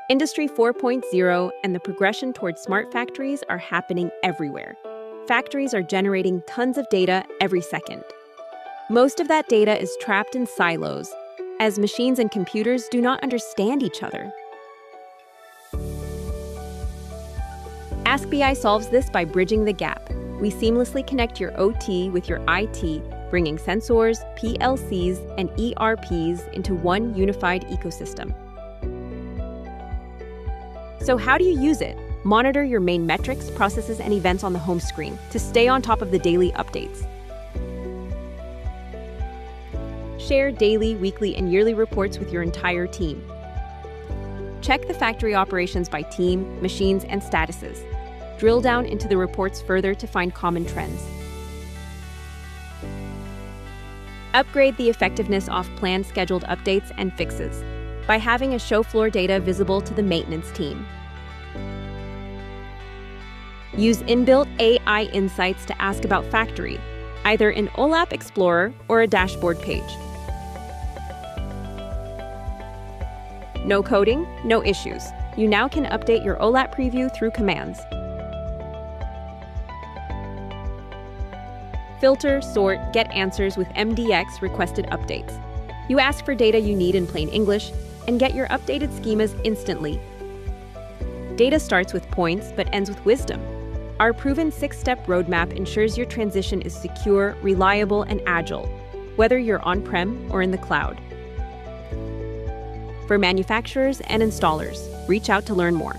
Industry 4.0 and the progression towards smart factories are happening everywhere. Factories are generating tons of data every second. Most of that data is trapped in silos, as machines and computers do not understand each other. ASK.BI solves this by bridging the gap. We seamlessly connect your OT with your IT, bringing sensors, PLCs, and ERPs into one unified ecosystem. So how do you use it? Monitor your main metrics, processes, and events on the home screen to stay on top of the daily updates. Share daily, weekly, and yearly reports with your entire team. Check the factory operations by team, machines, and statuses. Drill down into the reports further to find common trends. Upgrade the effectiveness of planned scheduled updates and fixes by having a show floor data visible to the maintenance team. Use inbuilt AI insights to ask about factory, either in OLAP Explorer or a dashboard page. No coding, no issues. You now can update your OLAP preview through commands. Filter, sort, get answers with MDX requested updates. You ask for data you need in plain English and get your updated schemas instantly. Data starts with points but ends with wisdom. Our proven 6-step roadmap ensures your transition is secure, reliable, and agile, whether you're on-prem or in the cloud. For manufacturers and installers, reach out to learn more.